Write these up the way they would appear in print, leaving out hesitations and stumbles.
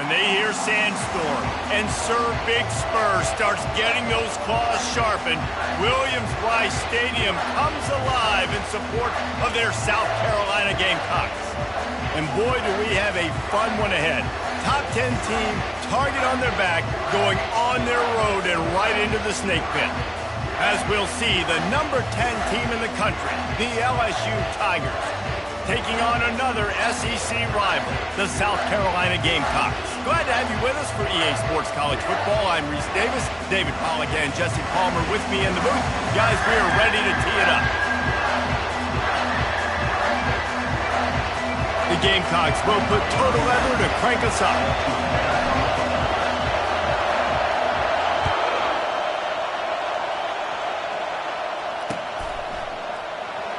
when they hear Sandstorm and Sir Big Spur starts getting those claws sharpened, Williams-Brice Stadium comes alive in support of their South Carolina Gamecocks. And boy, do we have a fun one ahead. Top 10 team, target on their back, going on their road and right into the snake pit. As we'll see, the number 10 team in the country, the LSU Tigers, taking on another SEC rival, the South Carolina Gamecocks. Glad to have you with us for EA Sports College Football. I'm Reese Davis, David Pollack and Jesse Palmer with me in the booth. Guys, we are ready to tee it up. The Gamecocks will put total leather to crank us up.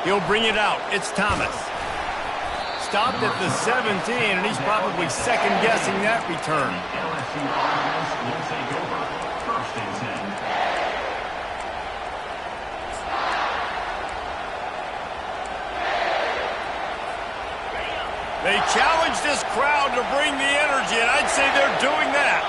He'll bring it out. It's Thomas. Stopped at the 17, and he's probably second-guessing that return. LSU offense will take over. First and 10. They challenge this crowd to bring the energy, and I'd say they're doing that.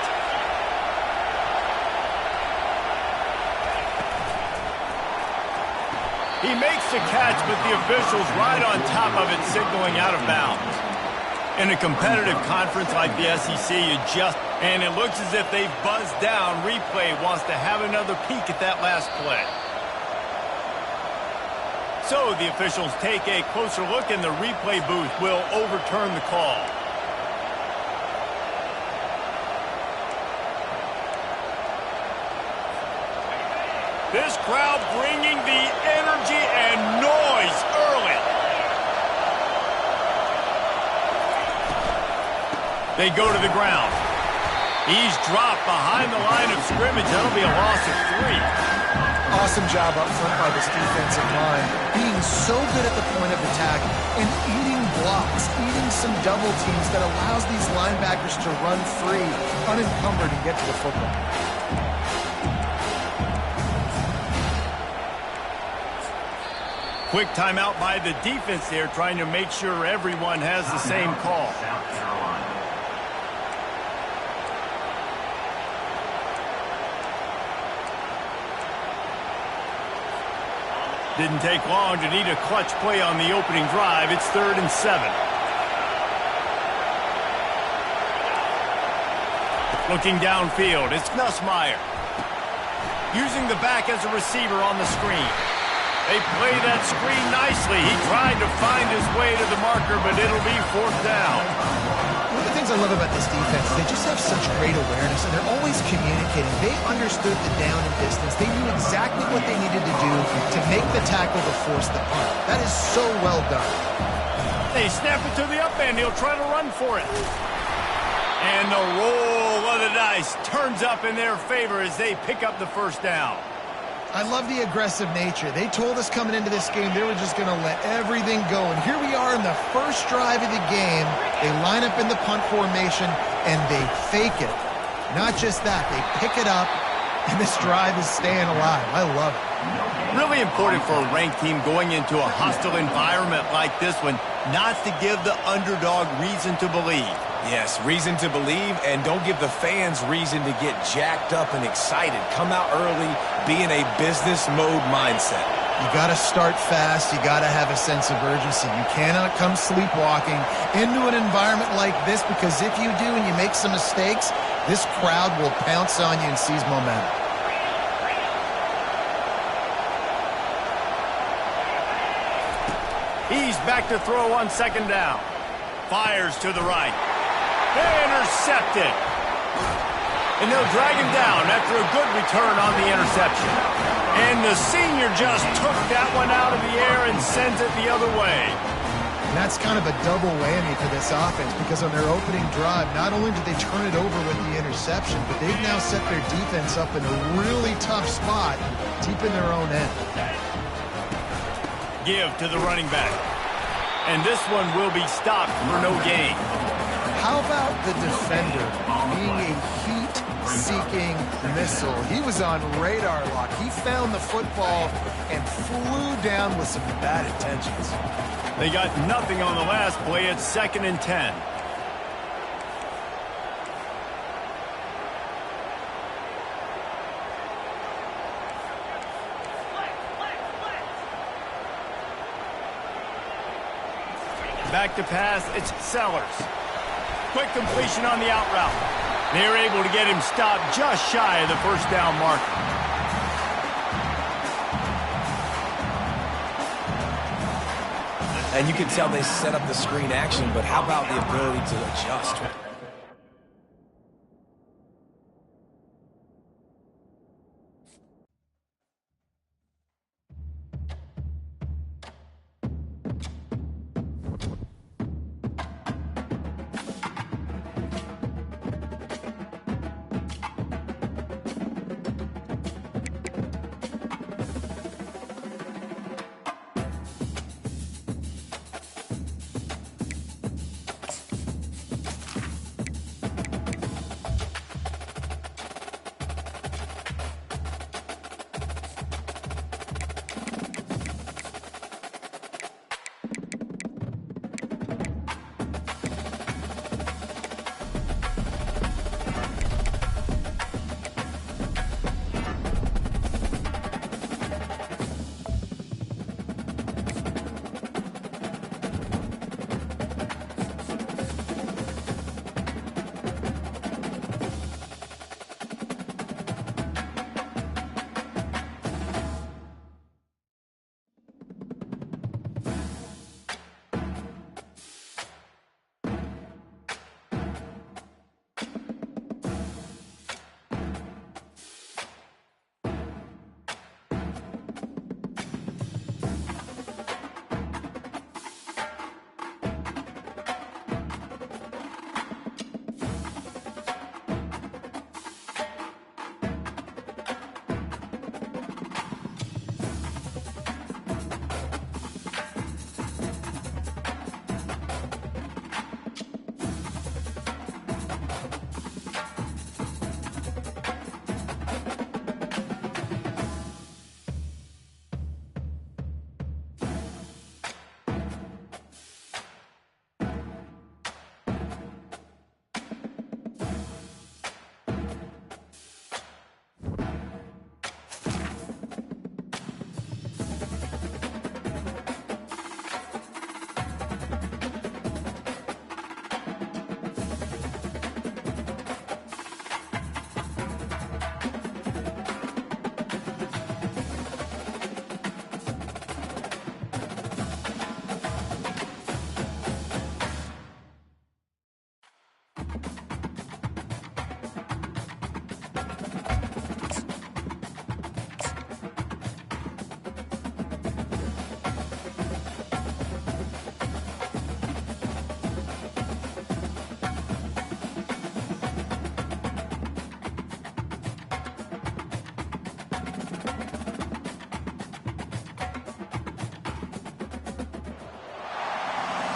He makes the catch, but the official's right on top of it, signaling out of bounds. In a competitive conference like the SEC, and it looks as if they've buzzed down. Replay wants to have another peek at that last play. So the officials take a closer look, and the replay booth will overturn the call. This crowd bringing the energy and noise early. They go to the ground. He's dropped behind the line of scrimmage. That'll be a loss of 3. Awesome job up front by this defensive line. Being so good at the point of attack and eating blocks, eating some double teams that allows these linebackers to run free, unencumbered, and get to the football. Quick timeout by the defense there, trying to make sure everyone has the same call. South Carolina. Didn't take long to need a clutch play on the opening drive. It's 3rd and 7. Looking downfield, it's Nussmeier. Using the back as a receiver on the screen. They play that screen nicely. He tried to find his way to the marker, but it'll be 4th down. One of the things I love about this defense is they just have such great awareness, and they're always communicating. They understood the down and distance. They knew exactly what they needed to do to make the tackle to force the punt. That is so well done. They snap it to the up end. He'll try to run for it. And the roll of the dice turns up in their favor as they pick up the 1st down. I love the aggressive nature. They told us coming into this game they were just going to let everything go. And here we are in the first drive of the game. They line up in the punt formation, and they fake it. Not just that, they pick it up, and this drive is staying alive. I love it. Really important for a ranked team going into a hostile environment like this one, not to give the underdog reason to believe. Yes, reason to believe, and don't give the fans reason to get jacked up and excited. Come out early, be in a business mode mindset. You got to start fast. You got to have a sense of urgency. You cannot come sleepwalking into an environment like this, because if you do and you make some mistakes, this crowd will pounce on you and seize momentum. He's back to throw on 2nd down. Fires to the right. Intercepted. And they'll drag him down after a good return on the interception. And the senior just took that one out of the air and sends it the other way. And that's kind of a double whammy for this offense, because on their opening drive, not only did they turn it over with the interception, but they've now set their defense up in a really tough spot, deep in their own end. Give to the running back. And this one will be stopped for no gain. How about the defender being a heat-seeking missile? He was on radar lock. He found the football and flew down with some bad intentions. They got nothing on the last play. It's 2nd and 10. Back to pass, it's Sellers. Quick completion on the out route. They're able to get him stopped just shy of the first down marker. And you can tell they set up the screen action, but how about the ability to adjust?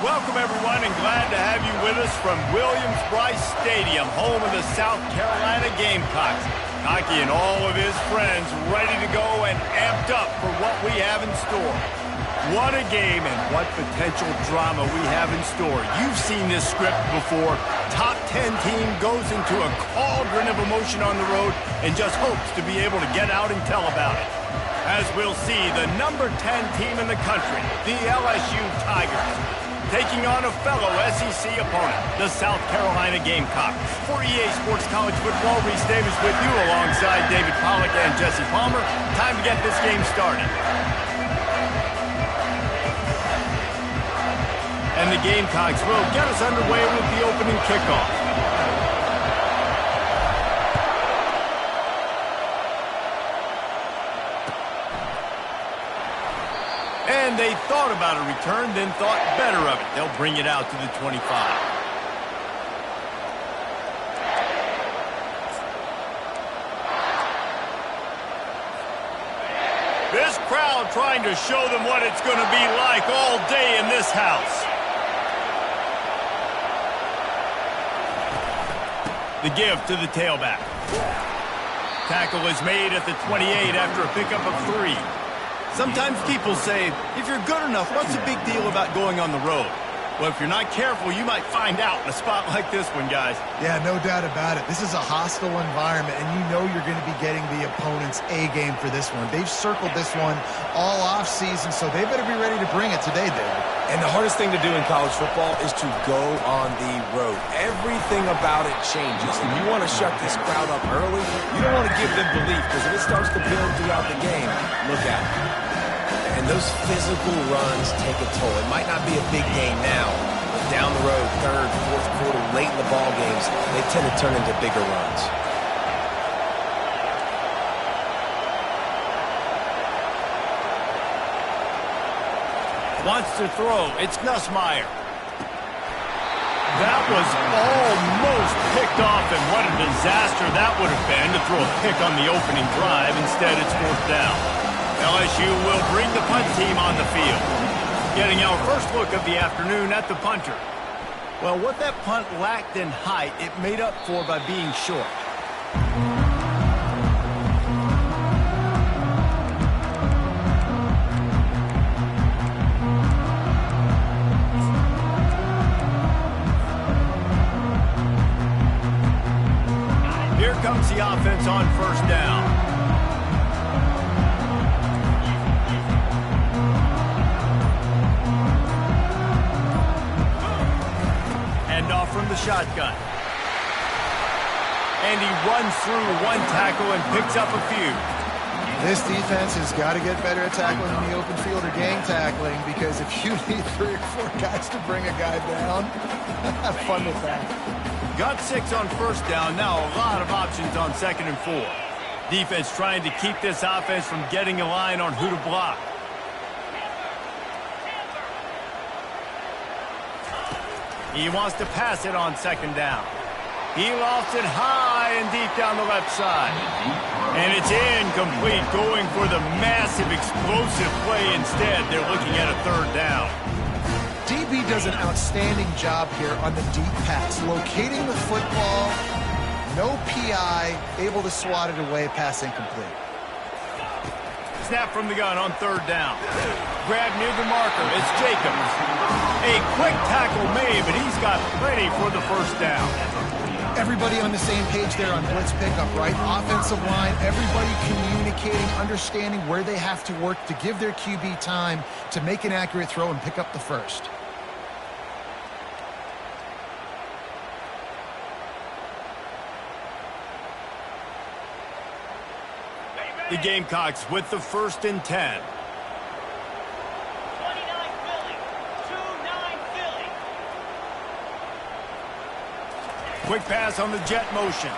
Welcome, everyone, and glad to have you with us from Williams-Brice Stadium, home of the South Carolina Gamecocks. Hockey and all of his friends ready to go and amped up for what we have in store. What a game and what potential drama we have in store. You've seen this script before. Top 10 team goes into a cauldron of emotion on the road and just hopes to be able to get out and tell about it. As we'll see, the number 10 team in the country, the LSU Tigers, taking on a fellow SEC opponent, the South Carolina Gamecocks. For EA Sports College Football, Reese Davis with you alongside David Pollack and Jesse Palmer. Time to get this game started. And the Gamecocks will get us underway with the opening kickoff. And they thought about a return, then thought better of it. They'll bring it out to the 25. This crowd trying to show them what it's going to be like all day in this house. The give to the tailback. Tackle is made at the 28 after a pickup of 3. Sometimes people say, if you're good enough, what's the big deal about going on the road? Well, if you're not careful, you might find out in a spot like this one, guys. Yeah, no doubt about it. This is a hostile environment, and you know you're going to be getting the opponent's A game for this one. They've circled this one all offseason, so they better be ready to bring it today, Dave. And the hardest thing to do in college football is to go on the road. Everything about it changes. And you want to shut this crowd up early. You don't want to give them belief, because if it starts to build throughout the game, look out. And those physical runs take a toll. It might not be a big game now, but down the road, third, fourth quarter, late in the ball games, they tend to turn into bigger runs. Wants to throw. It's Nussmeier. That was almost picked off, and what a disaster that would have been to throw a pick on the opening drive. Instead, it's fourth down. LSU will bring the punt team on the field. Getting our first look of the afternoon at the punter. Well, what that punt lacked in height, it made up for by being short. Here comes the offense on first down. Handoff from the shotgun. And he runs through one tackle and picks up a few. This defense has got to get better at tackling in the open field or gang tackling, because if you need 3 or 4 guys to bring a guy down, have fun with that. Got 6 on first down. Now a lot of options on 2nd and 4. Defense trying to keep this offense from getting a line on who to block. He wants to pass it on 2nd down. He lost it high and deep down the left side. And it's incomplete, going for the massive explosive play instead. They're looking at a 3rd down. DB does an outstanding job here on the deep pass, locating the football, no PI, able to swat it away, pass incomplete. Snap from the gun on 3rd down. Grab near the marker. It's Jacobs. A quick tackle made, but he's got plenty for the 1st down. Everybody on the same page there on blitz pickup, right? Offensive line, everybody communicating, understanding where they have to work to give their QB time to make an accurate throw and pick up the 1st. The Gamecocks with the 1st and 10. 29 Philly. 2-9 Philly. Quick pass on the jet motion.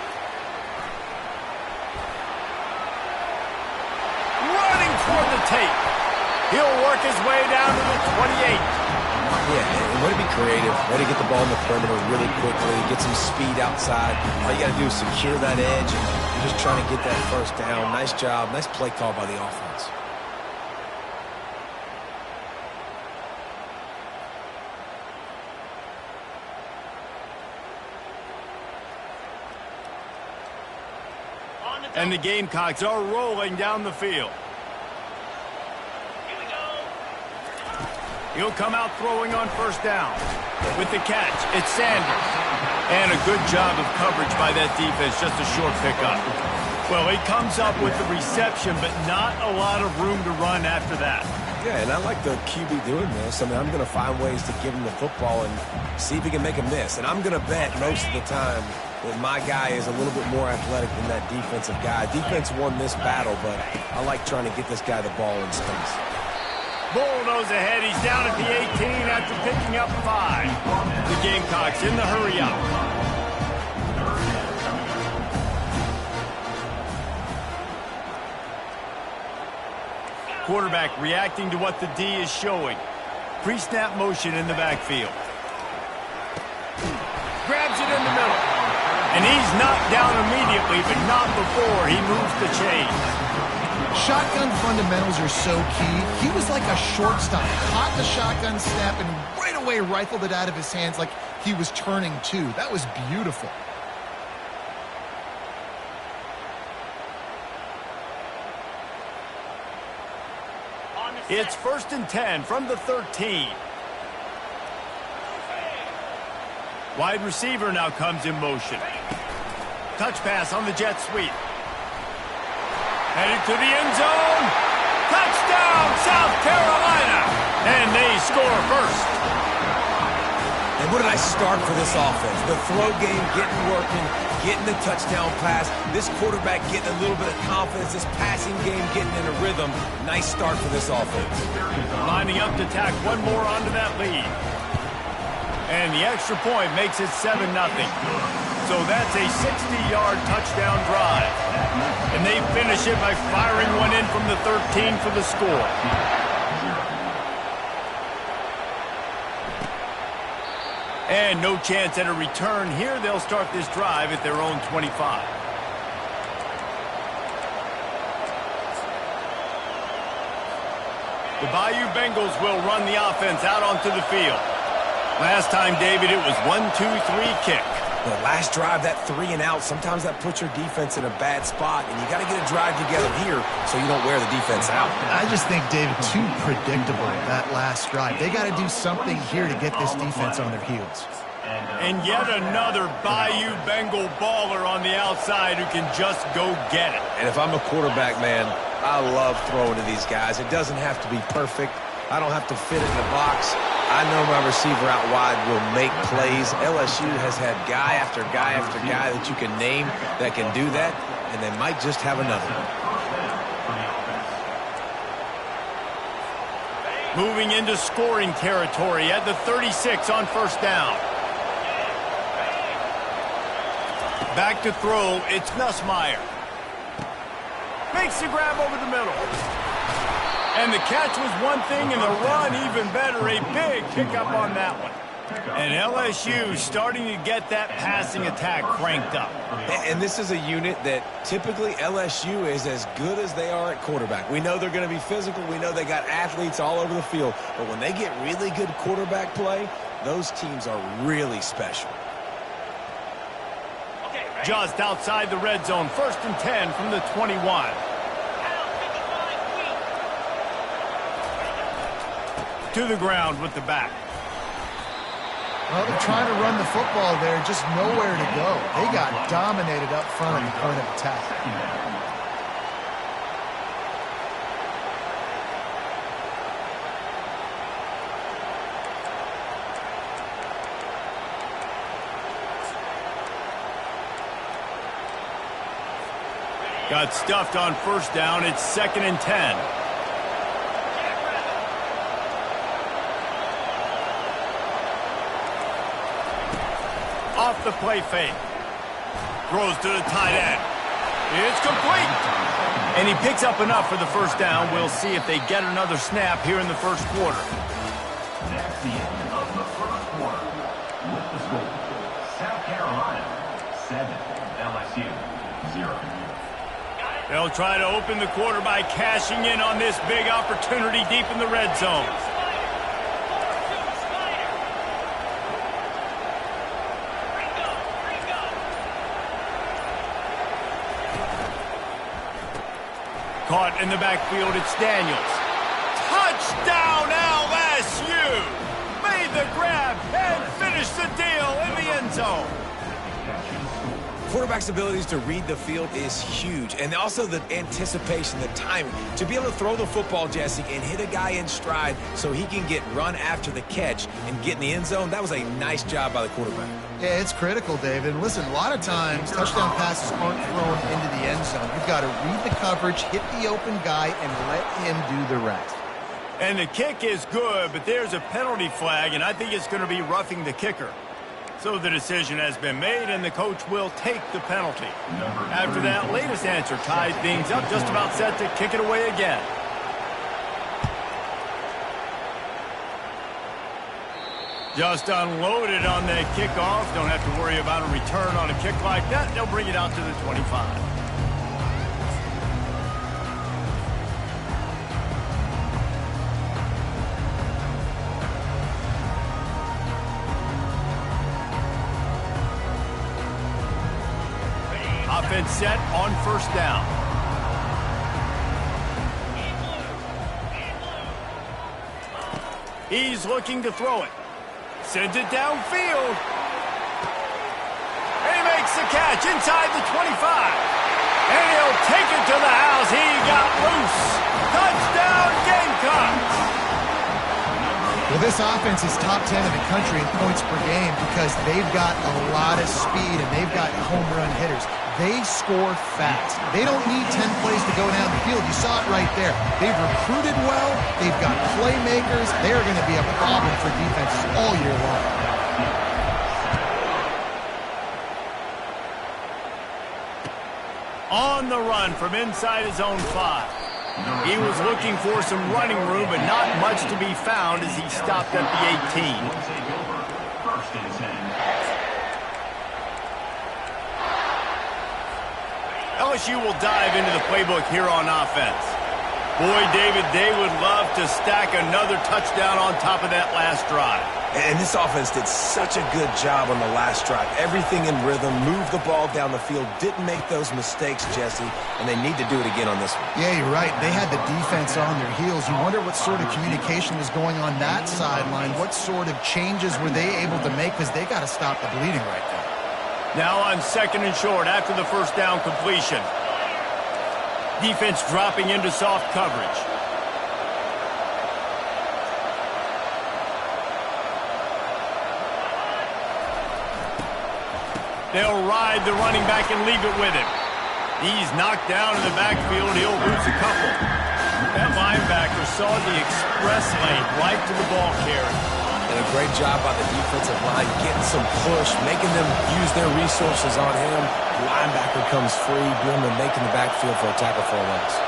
Running toward the tape. He'll work his way down to the 28. Yeah, and way to be creative, way to get the ball in the perimeter really quickly, get some speed outside. All you got to do is secure that edge, and you're just trying to get that 1st down. Nice job, nice play call by the offense. And the Gamecocks are rolling down the field. Here we go. He'll come out throwing on 1st down. With the catch, it's Sanders. And a good job of coverage by that defense, just a short pickup. Well, he comes up with the reception, but not a lot of room to run after that. Yeah, and I like the QB doing this. I mean, I'm going to find ways to give him the football and see if he can make a miss. And I'm going to bet most of the time that my guy is a little bit more athletic than that defensive guy. Defense won this battle, but I like trying to get this guy the ball in space. Bulldoze ahead. He's down at the 18 after picking up 5. The Gamecocks in the hurry up. Quarterback reacting to what the D is showing. Pre-snap motion in the backfield. Grabs it in the middle. And he's knocked down immediately, but not before he moves the chains. Shotgun fundamentals are so key. He was like a shortstop, caught the shotgun snap and right away rifled it out of his hands like he was turning too. That was beautiful. It's 1st and 10 from the 13. Wide receiver now comes in motion. Touch pass on the jet sweep. Headed to the end zone. Touchdown, South Carolina. And they score first. And what did I start for this offense? The throw game getting working, getting the touchdown pass. This quarterback getting a little bit of confidence. This passing game getting in a rhythm. Nice start for this offense. Lining up to tack one more onto that lead. And the extra point makes it 7-0. So that's a 60-yard touchdown drive. And they finish it by firing one in from the 13 for the score. And no chance at a return here. They'll start this drive at their own 25. The Bayou Bengals will run the offense out onto the field. Last time, David, it was 1-2-3 kick. The last drive, that 3 and out, sometimes that puts your defense in a bad spot, and you got to get a drive together here so you don't wear the defense out. I just think, David, too predictable, that last drive. They got to do something here to get this defense on their heels. And yet another Bayou Bengal baller on the outside who can just go get it. And if I'm a quarterback, man, I love throwing to these guys. It doesn't have to be perfect. I don't have to fit it in the box. I know my receiver out wide will make plays. LSU has had guy after guy after guy that you can name that can do that, and they might just have another one. Moving into scoring territory at the 36 on first down. Back to throw, it's Nussmeier. Makes the grab over the middle. And the catch was one thing, and the run even better. A big pickup on that one. And LSU starting to get that passing attack cranked up. And this is a unit that typically LSU is as good as they are at quarterback. We know they're going to be physical. We know they got athletes all over the field. But when they get really good quarterback play, those teams are really special. Just outside the red zone, 1st and 10 from the 21. To the ground with the back. Well, they're trying to run the football there, just nowhere to go. They got dominated up front at the point of attack. Got stuffed on first down. It's 2nd and 10. Off the play fake. Throws to the tight end. It's complete. And he picks up enough for the first down. We'll see if they get another snap here in the first quarter. That's the end of the first quarter. With the score, South Carolina 7, LSU 0. They'll try to open the quarter by cashing in on this big opportunity deep in the red zone. Caught in the backfield, it's Daniels. Touchdown, LSU! Made the grab and finished the deal in the end zone. Quarterback's abilities to read the field is huge, and also the anticipation, the timing. To be able to throw the football, Jesse, and hit a guy in stride so he can get run after the catch and get in the end zone, that was a nice job by the quarterback. Yeah, it's critical, David. And listen, a lot of times touchdown passes aren't thrown into the end zone. You've got to read the coverage, hit the open guy, and let him do the rest. And the kick is good, but there's a penalty flag, and I think it's going to be roughing the kicker. So the decision has been made, and the coach will take the penalty. After that latest answer ties things up, just about set to kick it away again. Just unloaded on the kickoff. Don't have to worry about a return on a kick like that. They'll bring it out to the 25. Offense set on first down. He's looking to throw it. Sends it downfield. catch inside the 25. And he'll take it to the house. He got loose. Touchdown, Gamecocks. Well, this offense is top 10 in the country in points per game because they've got a lot of speed and they've got home run hitters. They score fast. They don't need 10 plays to go down the field. You saw it right there. They've recruited well. They've got playmakers. They're going to be a problem for defenses all year long. On the run from inside his own 5. He was looking for some running room, but not much to be found as he stopped at the 18. First and 10. LSU will dive into the playbook here on offense. Boy, David, they would love to stack another touchdown on top of that last drive. And this offense did such a good job on the last drive. Everything in rhythm, moved the ball down the field, didn't make those mistakes, Jesse, and they need to do it again on this one. Yeah, you're right. They had the defense on their heels. You wonder what sort of communication was going on that sideline. What sort of changes were they able to make because they got to stop the bleeding right now. Now on 2nd and short after the first down completion. Defense dropping into soft coverage. They'll ride the running back and leave it with him. He's knocked down in the backfield. He'll lose a couple. That linebacker saw the express lane right to the ball carrier. And a great job by the defensive line, getting some push, making them use their resources on him. The linebacker comes free, Billman making the backfield for a tackle for a loss.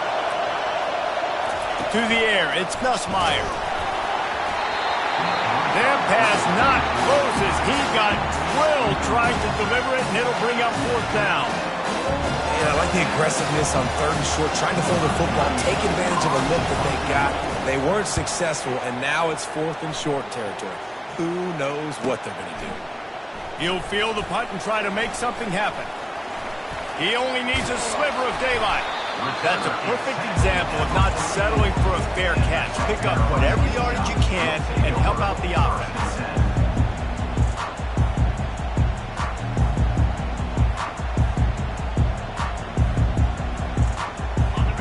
To the air, it's Nussmeier. That pass not close as he got drilled trying to deliver it, and it'll bring up 4th down. Yeah, I like the aggressiveness on 3rd and short, trying to throw the football, take advantage of a look that they got. They weren't successful, and now it's 4th and short territory. Who knows what they're going to do? He'll field the punt and try to make something happen. He only needs a sliver of daylight. That's a perfect example of not settling for a fair catch. Pick up whatever yardage you can and help out the offense.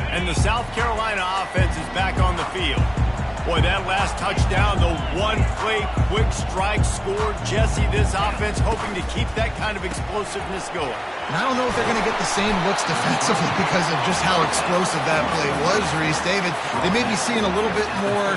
And the South Carolina offense is back on the field. Boy, that last touchdown, the one-play quick strike scored. Jesse, this offense hoping to keep that kind of explosiveness going. And I don't know if they're going to get the same looks defensively because of just how explosive that play was, Reese. David, they may be seeing a little bit more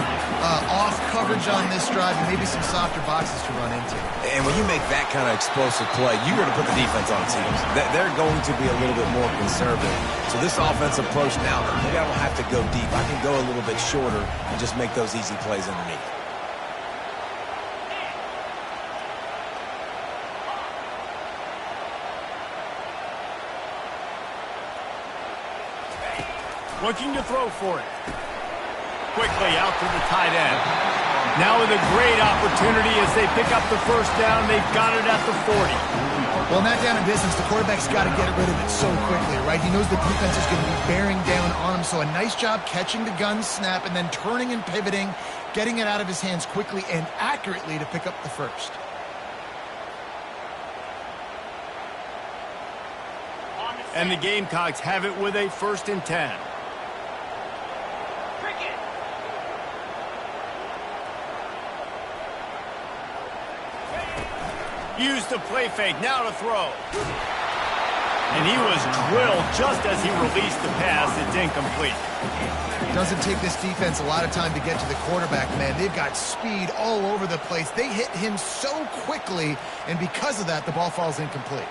off coverage on this drive and maybe some softer boxes to run into. And when you make that kind of explosive play, you're going to put the defense on its heels. They're going to be a little bit more conservative. So this offensive approach now, maybe I don't have to go deep. I can go a little bit shorter and just make those easy plays underneath. Looking to throw for it. Quickly out to the tight end. Now with a great opportunity as they pick up the first down. They've got it at the 40. Well, not down in business. The quarterback's got to get rid of it so quickly, right? He knows the defense is going to be bearing down on him. So a nice job catching the gun snap and then turning and pivoting, getting it out of his hands quickly and accurately to pick up the first. And the Gamecocks have it with a 1st and 10. Use the play fake, now to throw. And he was drilled just as he released the pass. It's incomplete. It doesn't take this defense a lot of time to get to the quarterback, man. They've got speed all over the place. They hit him so quickly, and because of that, the ball falls incomplete.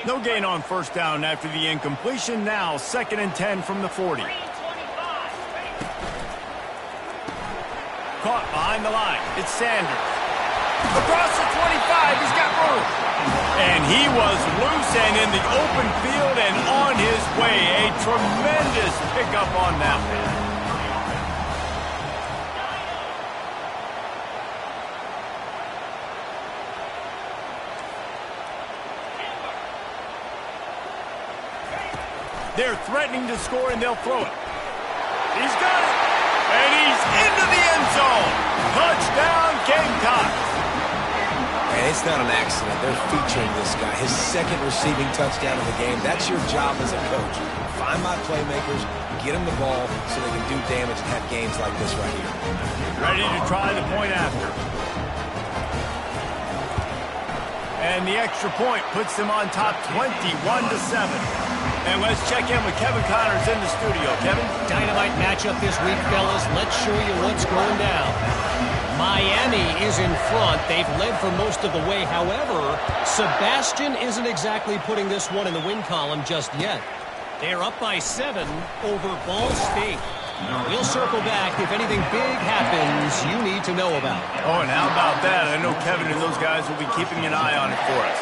No gain on 1st down after the incompletion. Now 2nd and 10 from the 40. Caught behind the line. It's Sanders. Across the 25. He's got room. And he was loose and in the open field and on his way. A tremendous pickup on that one. They're threatening to score, and they'll throw it. He's got it. And he's into the end zone. Touchdown, Gamecocks. And it's not an accident. They're featuring this guy. His second receiving touchdown of the game. That's your job as a coach. Find my playmakers, get them the ball so they can do damage and have games like this right here. Ready to try the point after. And the extra point puts them on top 21-7. And let's check in with Kevin Connors in the studio. Kevin? Dynamite matchup this week, fellas. Let's show you what's going down. Miami is in front. They've led for most of the way. However, Sebastian isn't exactly putting this one in the win column just yet. They're up by 7 over Ball State. We'll circle back if anything big happens you need to know about. Oh, and how about that? I know Kevin and those guys will be keeping an eye on it for us.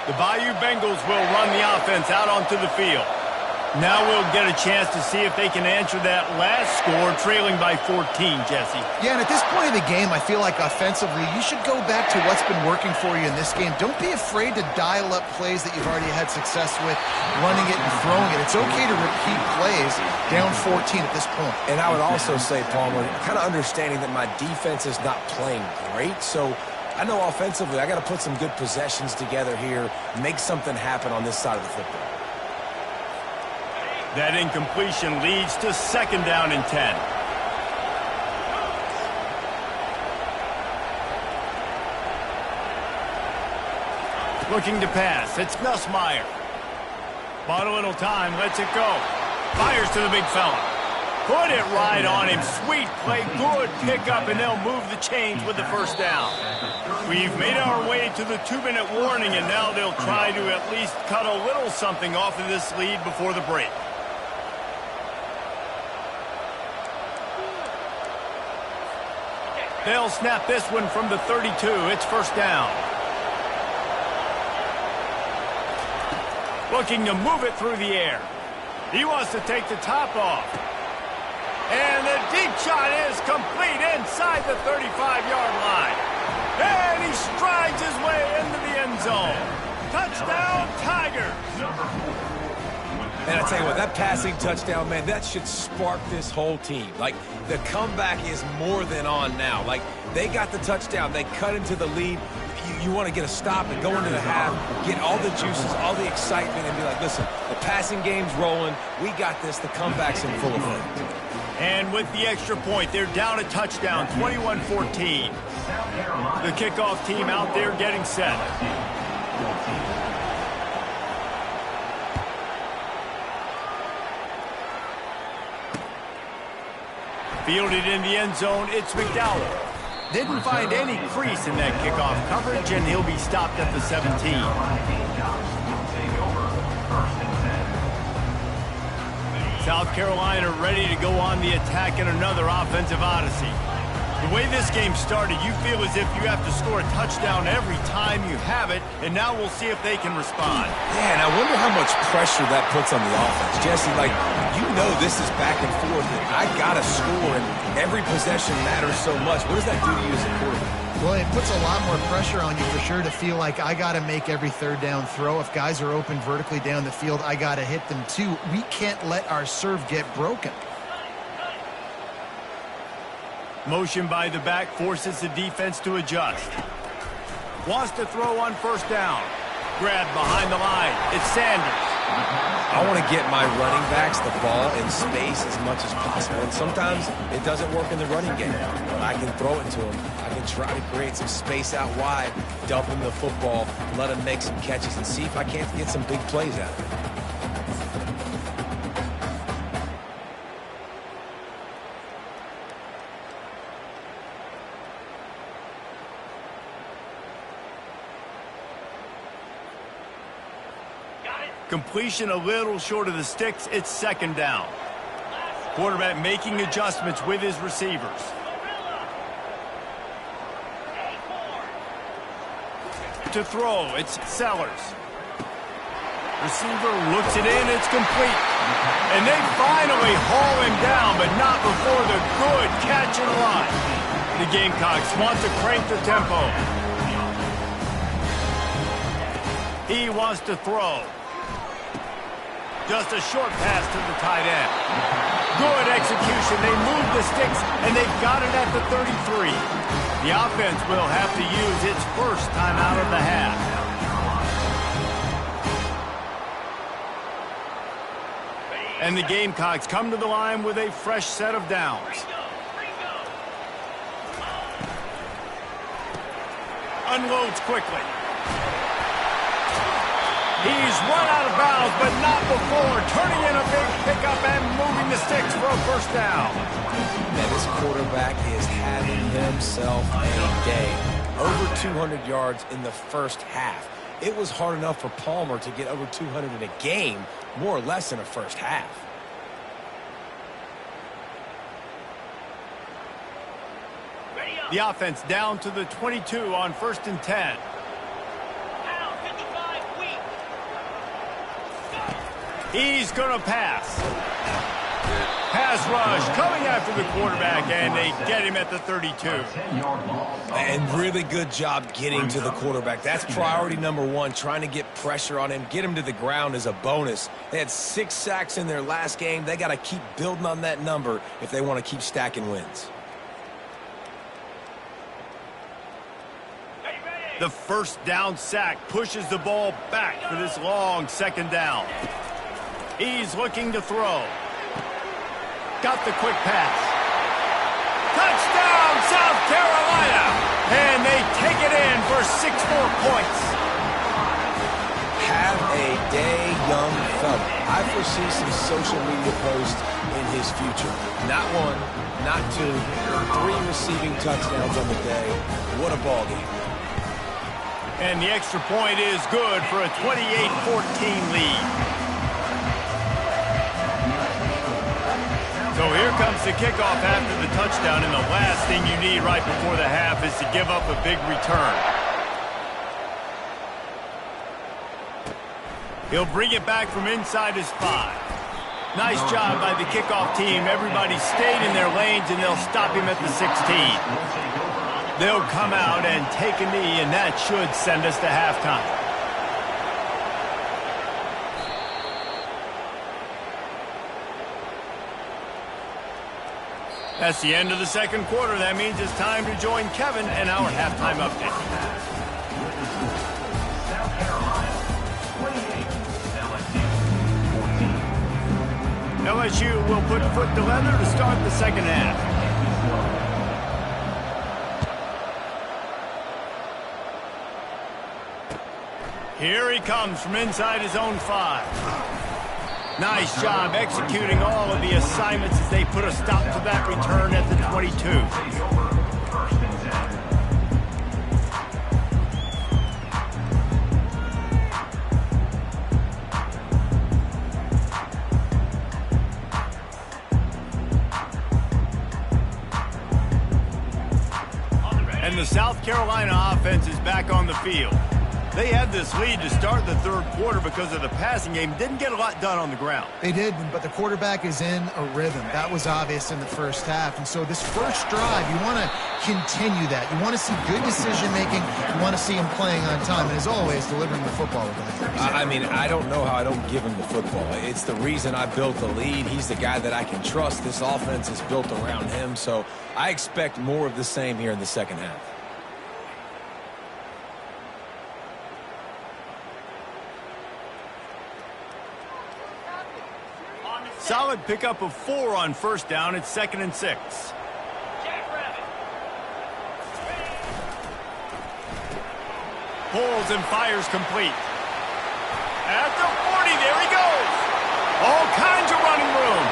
The Bayou Bengals will run the offense out onto the field. Now we'll get a chance to see if they can answer that last score, trailing by 14, Jesse. Yeah, and at this point of the game, I feel like offensively, you should go back to what's been working for you in this game. Don't be afraid to dial up plays that you've already had success with, running it and throwing it. It's okay to repeat plays down 14 at this point. And I would also say, Palmer, kind of understanding that my defense is not playing great, so I know offensively I got to put some good possessions together here, make something happen on this side of the football. That incompletion leads to 2nd down and 10. Looking to pass. It's Nussmeier. Bought a little time. Lets it go. Fires to the big fella. Put it right on him. Sweet play. Good pickup, and they'll move the chains with the 1st down. We've made our way to the 2-minute warning, and now they'll try to at least cut a little something off of this lead before the break. They'll snap this one from the 32. It's 1st down. Looking to move it through the air. He wants to take the top off. And the deep shot is complete inside the 35-yard line. And he strides his way into the end zone. Touchdown, Tigers. And I tell you what, that passing touchdown, man, that should spark this whole team. Like, the comeback is more than on now. Like, they got the touchdown. They cut into the lead. You want to get a stop and go into the half, get all the juices, all the excitement, and be like, listen, the passing game's rolling. We got this. The comeback's in full effect. And with the extra point, they're down a touchdown, 21-14. The kickoff team out there getting set. Fielded in the end zone, it's McDowell. Didn't find any crease in that kickoff coverage, and he'll be stopped at the 17. South Carolina ready to go on the attack in another offensive odyssey. The way this game started, you feel as if you have to score a touchdown every time you have it, and now we'll see if they can respond. Yeah, and I wonder how much pressure that puts on the offense. Jesse, like, you know this is back and forth, and I got to score, and every possession matters so much. What does that do to you as a quarterback? Well, it puts a lot more pressure on you for sure to feel like I got to make every 3rd down throw. If guys are open vertically down the field, I got to hit them too. We can't let our serve get broken. Motion by the back forces the defense to adjust. Wants to throw on 1st down. Grab behind the line. It's Sanders. I want to get my running backs the ball in space as much as possible. And sometimes it doesn't work in the running game. But I can throw it to them. I can try to create some space out wide, dump him the football, let him make some catches, and see if I can't get some big plays out of it. Completion a little short of the sticks. It's 2nd down. Quarterback making adjustments with his receivers. To throw, it's Sellers. Receiver looks it in. It's complete. And they finally haul him down, but not before the good catch and run. The Gamecocks want to crank the tempo. He wants to throw. Just a short pass to the tight end. Good execution. They move the sticks, and they've got it at the 33. The offense will have to use its first timeout of the half. And the Gamecocks come to the line with a fresh set of downs. Unloads quickly. He's run out of bounds, but not before. Turning in a big pickup and moving the sticks for a first down. Man, this quarterback is having himself a day. Over 200 yards in the first half. It was hard enough for Palmer to get over 200 in a game, more or less in a first half. The offense down to the 22 on 1st and 10. He's going to pass. Pass rush coming after the quarterback, and they get him at the 32. And really good job getting to the quarterback. That's priority number one, trying to get pressure on him. Get him to the ground is a bonus. They had 6 sacks in their last game. They got to keep building on that number if they want to keep stacking wins. The first down sack pushes the ball back for this long second down. He's looking to throw. Got the quick pass. Touchdown, South Carolina! And they take it in for 6 more points. Have a day, young fella. I foresee some social media posts in his future. Not 1, not 2, 3 receiving touchdowns on the day. What a ball game. And the extra point is good for a 28-14 lead. So here comes the kickoff after the touchdown, and the last thing you need right before the half is to give up a big return. He'll bring it back from inside his 5. Nice job by the kickoff team. Everybody stayed in their lanes, and they'll stop him at the 16. They'll come out and take a knee, and that should send us to halftime. That's the end of the second quarter. That means it's time to join Kevin and our halftime update. South Carolina, 28, LSU 14. LSU will put foot to leather to start the second half. Here he comes from inside his own 5. Nice job executing all of the assignments as they put a stop to that return at the 22. And the South Carolina offense is back on the field. They had this lead to start the third quarter because of the passing game. Didn't get a lot done on the ground. They did, but the quarterback is in a rhythm. That was obvious in the first half. And so this first drive, you want to continue that. You want to see good decision-making. You want to see him playing on time. And as always, delivering the football with accuracy. I mean, I don't know how I don't give him the football. It's the reason I built the lead. He's the guy that I can trust. This offense is built around him. So I expect more of the same here in the second half. Solid pickup of 4 on first down. It's 2nd and 6. Pulls and fires complete. At the 40, there he goes. All kinds of running room.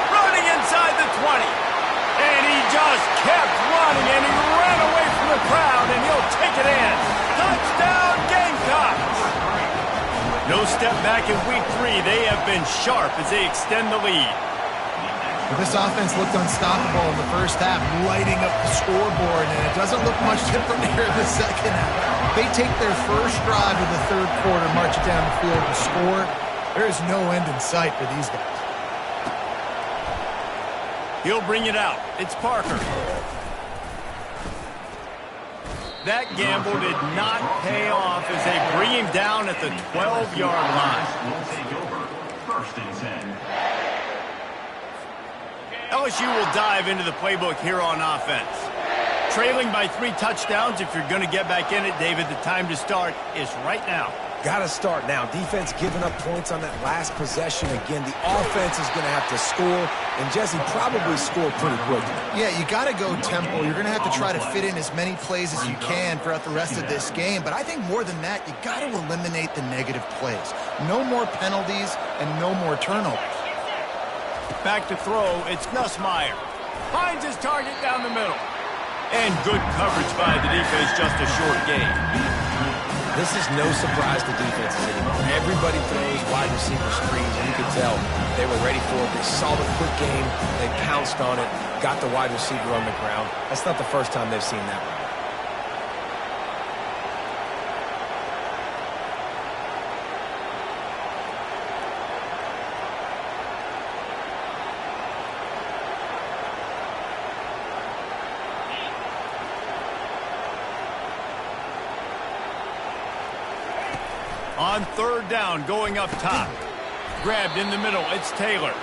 Running inside the 20. And he just kept running, and he ran away from the crowd, and he'll take it in. Touchdown, Gamecocks. No step back in week 3. They have been sharp as they extend the lead. Well, this offense looked unstoppable in the first half, lighting up the scoreboard, and it doesn't look much different here in the second half. They take their first drive of the third quarter, march it down the field to score. There is no end in sight for these guys. He'll bring it out. It's Parker. That gamble did not pay off as they bring him down at the 12-yard line. First and 10. LSU will dive into the playbook here on offense. Trailing by 3 touchdowns, if you're going to get back in it, David, the time to start is right now. Got to start now. Defense giving up points on that last possession. Again, the offense is going to have to score, and Jesse probably scored pretty quickly. Yeah, you got to go tempo. You're going to have to try to fit in as many plays as you can throughout the rest of this game. But I think more than that, you got to eliminate the negative plays. No more penalties and no more turnovers. Back to throw, it's Nussmeier. Finds his target down the middle. And good coverage by the defense, just a short gain. This is no surprise to defenses anymore. Everybody throws wide receiver screens, and you can tell they were ready for it. They saw the quick game. They pounced on it, got the wide receiver on the ground. That's not the first time they've seen that one. On third down, going up top. Grabbed in the middle, it's Taylor.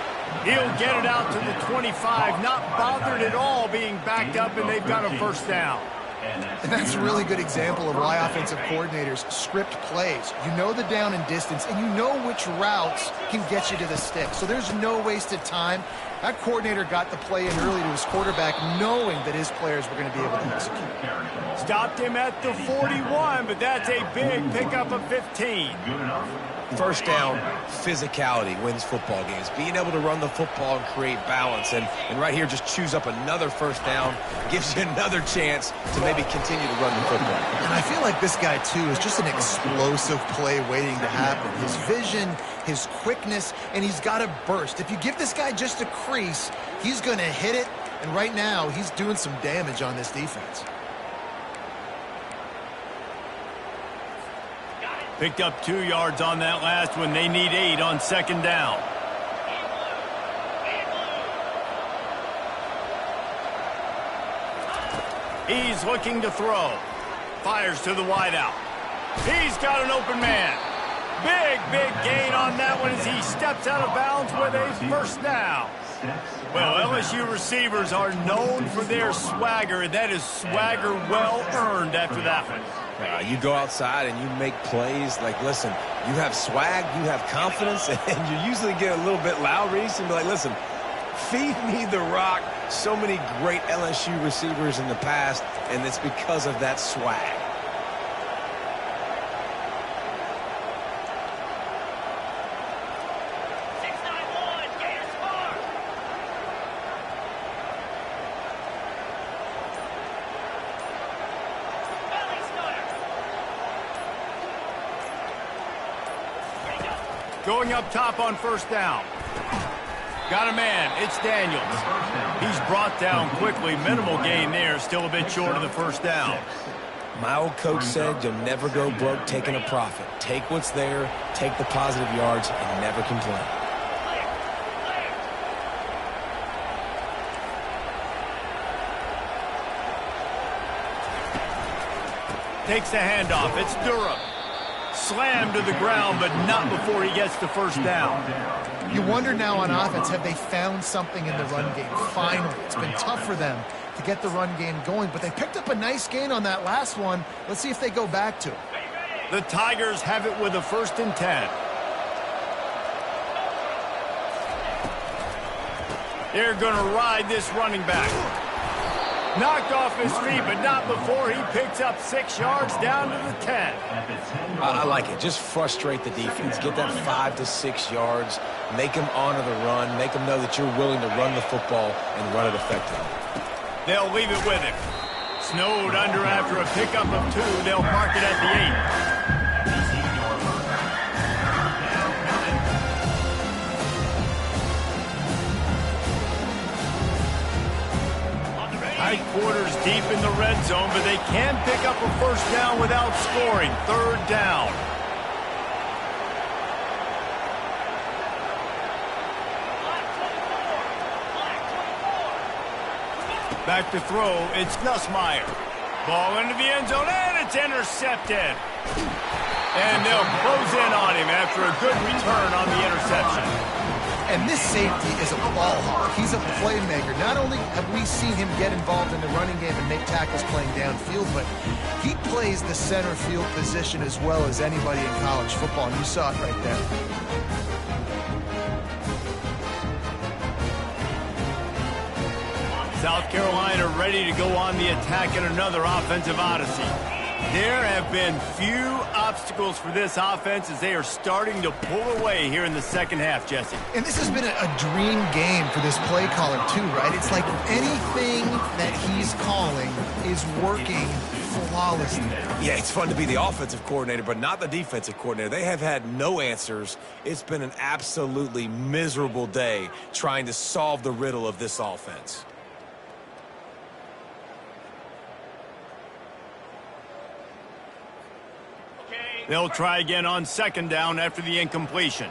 He'll get it out to the 25, not bothered at all being backed up, and they've got a first down. And that's a really good example of why offensive coordinators script plays. You know the down and distance, and you know which routes can get you to the stick. So there's no wasted time. That coordinator got the play in early to his quarterback, knowing that his players were going to be able to execute. Stopped him at the 41, but that's a big pickup of 15. First down, physicality wins football games. Being able to run the football and create balance. And right here, just choose up another first down. Gives you another chance to maybe continue to run the football. And I feel like this guy, too, is just an explosive play waiting to happen. His vision, his quickness, and he's got a burst. If you give this guy just a crease, he's going to hit it. And right now, he's doing some damage on this defense. Picked up 2 yards on that last one. They need 8 on second down. He's looking to throw. Fires to the wideout. He's got an open man. Big gain on that one as he steps out of bounds with a first down. Well, LSU receivers are known for their swagger, and that is swagger well earned after that one. You go outside and you make plays. Like, listen, you have swag, you have confidence, and you usually get a little bit loud, Reese, and be like, listen, feed me the rock. So many great LSU receivers in the past, and it's because of that swag. Going up top on first down. Got a man. It's Daniels. He's brought down quickly. Minimal gain there. Still a bit short of the first down. My old coach said you'll never go broke taking a profit. Take what's there, take the positive yards, and never complain. Takes the handoff. It's Durham. Slammed to the ground, but not before he gets the first down. You wonder now on offense, have they found something in the run game? Finally. It's been tough for them to get the run game going, but they picked up a nice gain on that last one. Let's see if they go back to it. The Tigers have it with a 1st and 10. They're going to ride this running back. Knocked off his feet, but not before he picks up 6 yards down to the 10. I like it. Just frustrate the defense. Get that 5 to 6 yards. Make them honor the run. Make them know that you're willing to run the football and run it effectively. They'll leave it with him. Snowed under after a pickup of 2. They'll mark it at the 8. Tight quarters deep in the red zone, but they can pick up a first down without scoring. 3rd down. Back to throw, it's Nussmeier. Ball into the end zone, and it's intercepted. And they'll close in on him after after a good return on the interception. And this safety is a ball hawk. He's a playmaker. Not only have we seen him get involved in the running game and make tackles playing downfield, but he plays the center field position as well as anybody in college football, and you saw it right there. South Carolina ready to go on the attack in another offensive odyssey. There have been few obstacles for this offense as they are starting to pull away here in the second half, Jesse. And this has been a dream game for this play caller too, right? It's like anything that he's calling is working flawlessly. Yeah, it's fun to be the offensive coordinator, but not the defensive coordinator. They have had no answers. It's been an absolutely miserable day trying to solve the riddle of this offense. They'll try again on second down after the incompletion.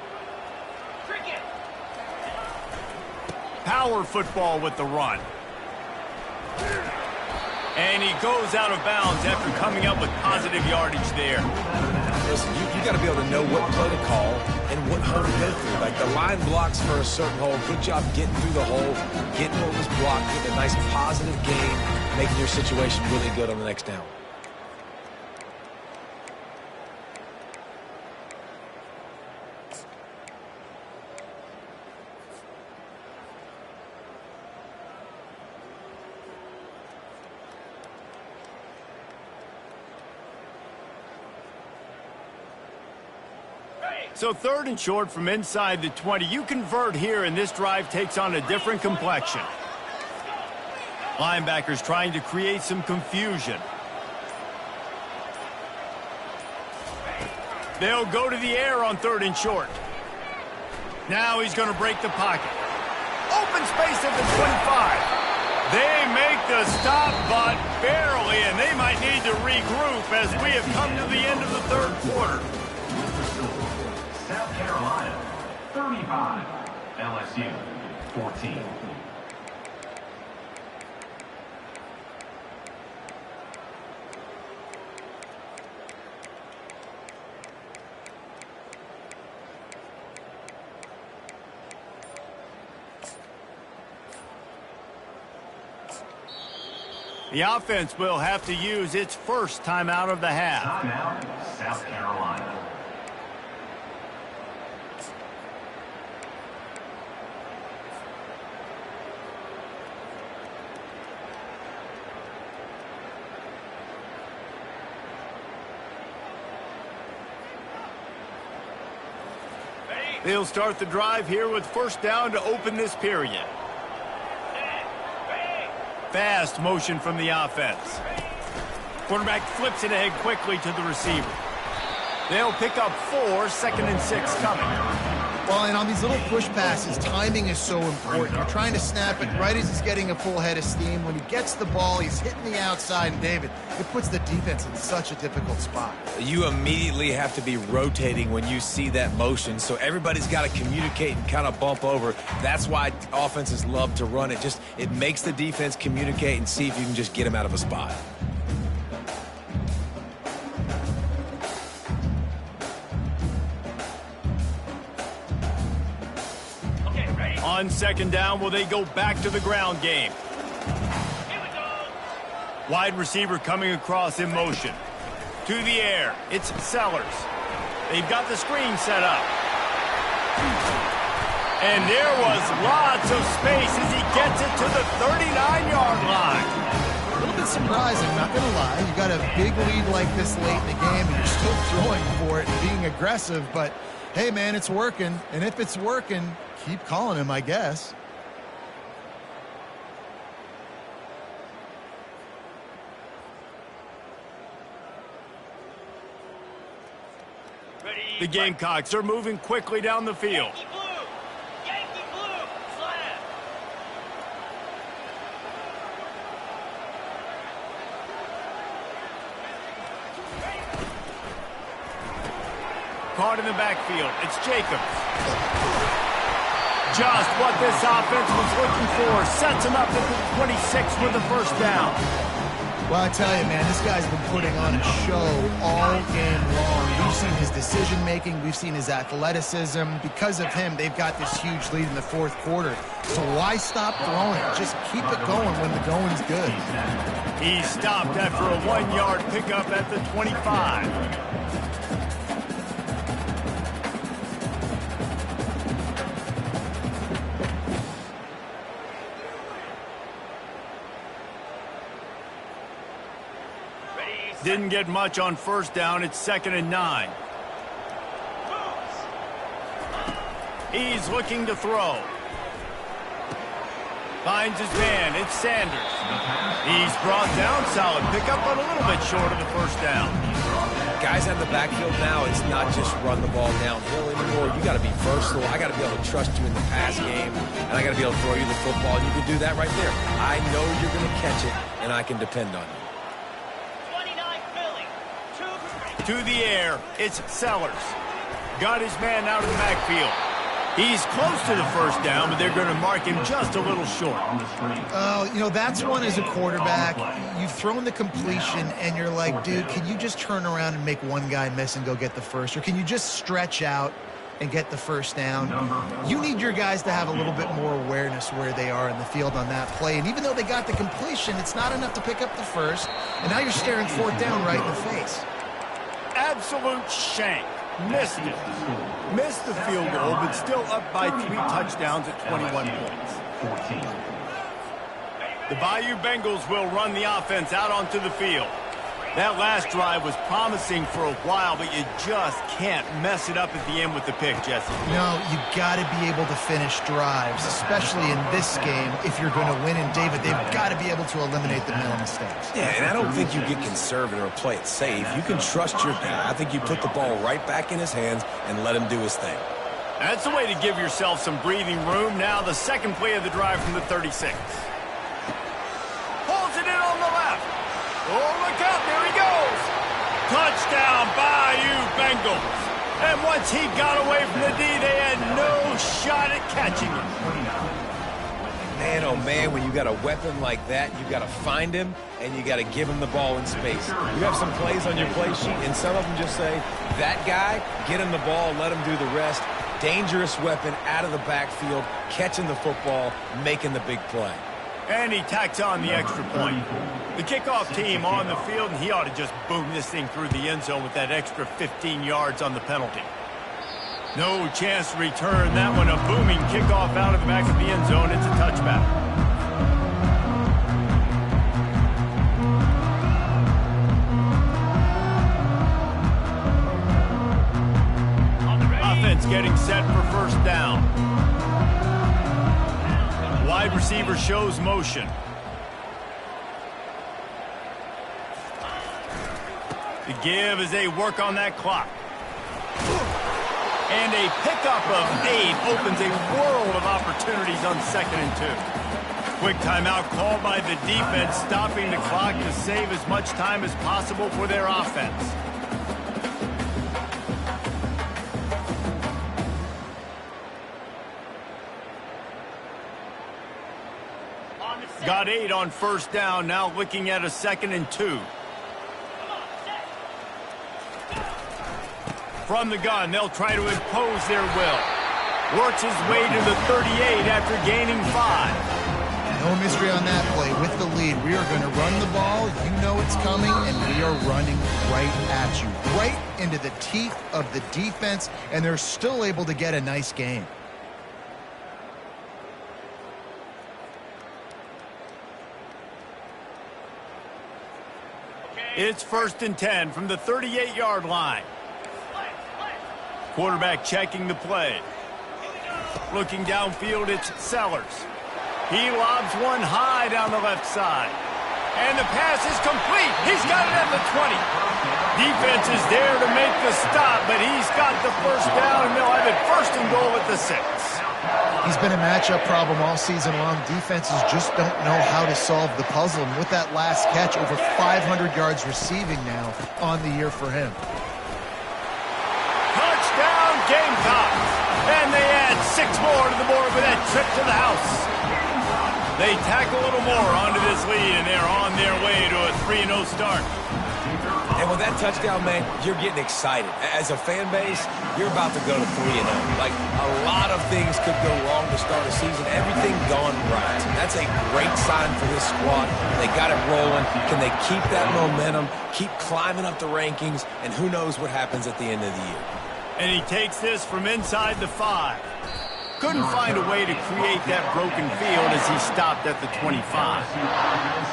Power football with the run. And he goes out of bounds after coming up with positive yardage there. Listen, you got to be able to know what play to call and what hole to go through. Like the line blocks for a certain hole. Good job getting through the hole, getting what was blocked, getting a nice positive gain, making your situation really good on the next down. So third and short from inside the 20. You convert here, and this drive takes on a different complexion. Linebackers trying to create some confusion. They'll go to the air on third and short. Now he's going to break the pocket. Open space at the 25. They make the stop, but barely, and they might need to regroup as we have come to the end of the third quarter. South Carolina, 35. LSU, 14. The offense will have to use its first timeout of the half. Timeout, South Carolina. They'll start the drive here with first down to open this period. Fast motion from the offense. Quarterback flips it ahead quickly to the receiver. They'll pick up 4, second and 6 coming. Well, and on these little push passes, timing is so important. You're trying to snap it right as he's getting a full head of steam. When he gets the ball, he's hitting the outside, and David, it puts the defense in such a difficult spot. You immediately have to be rotating when you see that motion, so everybody's got to communicate and kind of bump over. That's why offenses love to run it. It makes the defense communicate and see if you can just get them out of a spot. On second down, will they go back to the ground game? Here we go. Wide receiver coming across in motion. To the air, it's Sellers. They've got the screen set up. And there was lots of space as he gets it to the 39-yard line. A little bit surprising, not going to lie. You got a big lead like this late in the game, and you're still throwing for it and being aggressive. But, hey, man, it's working. And if it's working, keep calling him, I guess. The Gamecocks are moving quickly down the field. Yankee blue. Yankee blue. Flat. Caught in the backfield, it's Jacobs. Just what this offense was looking for. Sets him up at the 26 with the first down. Well, I tell you, man, this guy's been putting on a show all game long. We We've seen his decision-making. We've seen his athleticism. Because of him, they've got this huge lead in the fourth quarter. So why stop throwing? Just keep it going when the going's good. He stopped after a 1-yard pickup at the 25. Didn't get much on first down. It's 2nd and 9. He's looking to throw. Finds his man. It's Sanders. He's brought down. Solid pickup, but a little bit short of the first down. Guys out in the backfield now, it's not just run the ball downhill anymore. You got to be versatile. I got to be able to trust you in the pass game, and I got to be able to throw you the football. And you can do that right there. I know you're going to catch it, and I can depend on you. To the air, it's Sellers. Got his man out of the backfield. He's close to the first down, but they're going to mark him just a little short. You know, that's one as a quarterback. You've thrown the completion, and you're like, dude, can you just turn around and make one guy miss and go get the first? Or can you just stretch out and get the first down? You need your guys to have a little bit more awareness where they are in the field on that play. And even though they got the completion, it's not enough to pick up the first. And now you're staring fourth down right in the face. Absolute shank. Missed it. Missed the field goal, but still up by 3 touchdowns at 21 points. The Bayou Bengals will run the offense out onto the field. That last drive was promising for a while, but you just can't mess it up at the end with the pick, Jesse. No, you got to be able to finish drives, especially in this game. If you're going to win in David, they've got to be able to eliminate the mental mistakes. Yeah, and I don't think you get conservative or play it safe. You can trust your guy. I think you put the ball right back in his hands and let him do his thing. That's a way to give yourself some breathing room. Now the second play of the drive from the 36. Pulls it in on the left. Oh, look out, there he goes. Touchdown, Bayou Bengals. And once he got away from the D, they had no shot at catching him. Man, oh man, when you got a weapon like that, you got to find him and you got to give him the ball in space. You have some plays on your play sheet, and some of them just say, that guy, get him the ball, let him do the rest. Dangerous weapon out of the backfield, catching the football, making the big play. And he tacks on the extra point. The kickoff team on the field, and he ought to just boom this thing through the end zone with that extra 15 yards on the penalty. No chance to return that one. A booming kickoff out of the back of the end zone. It's a touchback. Offense getting set for first down. Wide receiver shows motion. The give as they work on that clock. And a pickup of 8 opens a world of opportunities on 2nd and 2. Quick timeout called by the defense, stopping the clock to save as much time as possible for their offense. Got 8 on first down, now looking at a 2nd and 2. From the gun, they'll try to impose their will. Works his way to the 38 after gaining 5. No mystery on that play. With the lead, we are going to run the ball. You know it's coming, and we are running right at you. Right into the teeth of the defense, and they're still able to get a nice gain. It's 1st and 10 from the 38-yard line. Quarterback checking the play. Looking downfield, it's Sellers. He lobs one high down the left side. And the pass is complete. He's got it at the 20. Defense is there to make the stop, but he's got the first down, and they'll have it 1st and goal at the 6. He's been a matchup problem all season long. Defenses just don't know how to solve the puzzle. And with that last catch, over 500 yards receiving now on the year for him. Touchdown, Gamecocks. And they add 6 more to the board with that trip to the house. They tack a little more onto this lead, and they're on their way to a 3-0 start. And with that touchdown, man, you're getting excited. As a fan base, you're about to go to 3-0. Like, a lot of things could go wrong to start a season. Everything gone right. That's a great sign for this squad. They got it rolling. Can they keep that momentum, keep climbing up the rankings, and who knows what happens at the end of the year. And he takes this from inside the 5. Couldn't find a way to create that broken field as he stopped at the 25.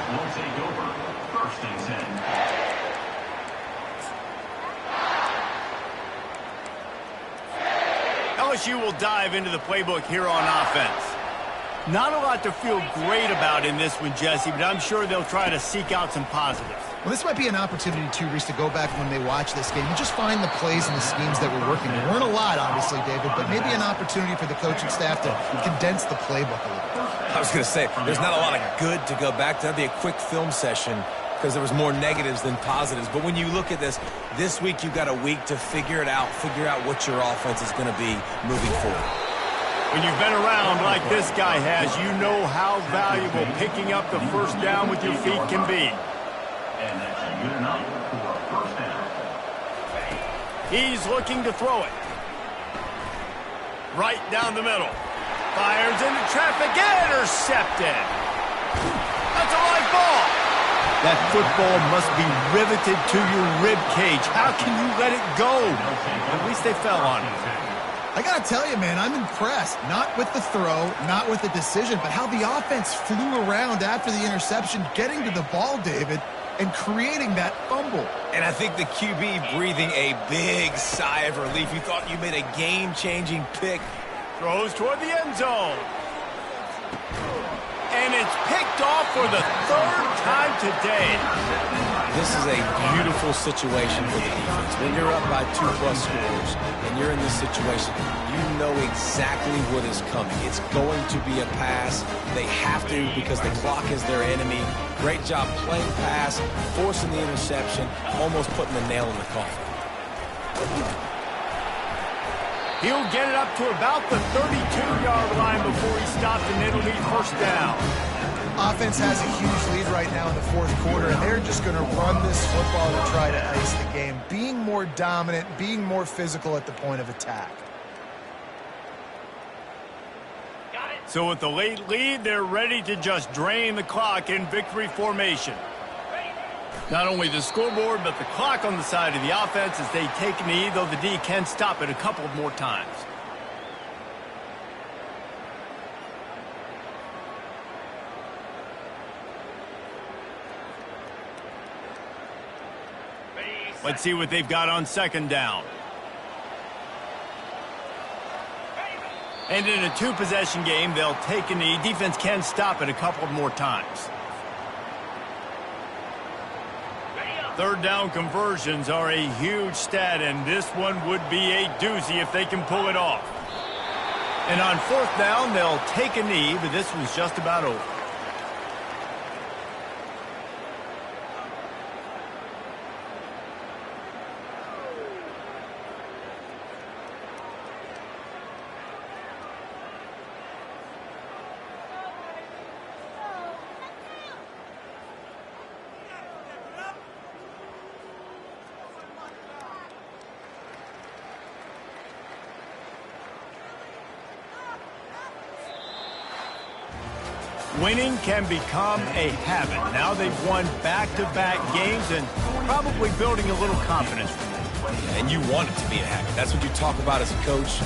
Will take over. First and 10. LSU will dive into the playbook here on offense. Not a lot to feel great about in this one, Jesse, but I'm sure they'll try to seek out some positives. Well, this might be an opportunity, too, Reese, to go back when they watch this game and just find the plays and the schemes that were working. There weren't a lot, obviously, David, but maybe an opportunity for the coaching staff to condense the playbook a little. I was going to say, there's not a lot of good to go back to. That'd be a quick film session because there was more negatives than positives. But when you look at this week you've got a week to figure it out, figure out what your offense is going to be moving forward. When you've been around like this guy has, you know how valuable picking up the first down with your feet can be. And that's good enough for a first down. He's looking to throw it. Right down the middle. Fires into traffic. Intercepted. That's a live ball. That football must be riveted to your rib cage. How can you let it go? At least they fell on it. I got to tell you, man, I'm impressed. Not with the throw, not with the decision, but how the offense flew around after the interception, getting to the ball, David, and creating that fumble. And I think the QB breathing a big sigh of relief. You thought you made a game-changing pick. Throws toward the end zone. And it's picked off for the 3rd time today. This is a beautiful situation for the defense. When you're up by 2+ scores and you're in this situation, you know exactly what is coming. It's going to be a pass. They have to because the clock is their enemy. Great job playing pass, forcing the interception, almost putting the nail in the coffin. He'll get it up to about the 32-yard line before he stopped, and it'll be first down. Offense has a huge lead right now in the 4th quarter, and they're just going to run this football to try to ice the game, being more dominant, being more physical at the point of attack. Got it. So with the late lead, they're ready to just drain the clock in victory formation. Not only the scoreboard, but the clock on the side of the offense as they take a knee, though the D can stop it a couple more times. Let's see what they've got on 2nd down. And in a 2-possession game, they'll take a knee. Defense can stop it a couple more times. 3rd down conversions are a huge stat, and this one would be a doozy if they can pull it off. And on 4th down, they'll take a knee, but this one's just about over. Winning can become a habit. Now they've won back-to-back games and probably building a little confidence. And you want it to be a habit. That's what you talk about as a coach.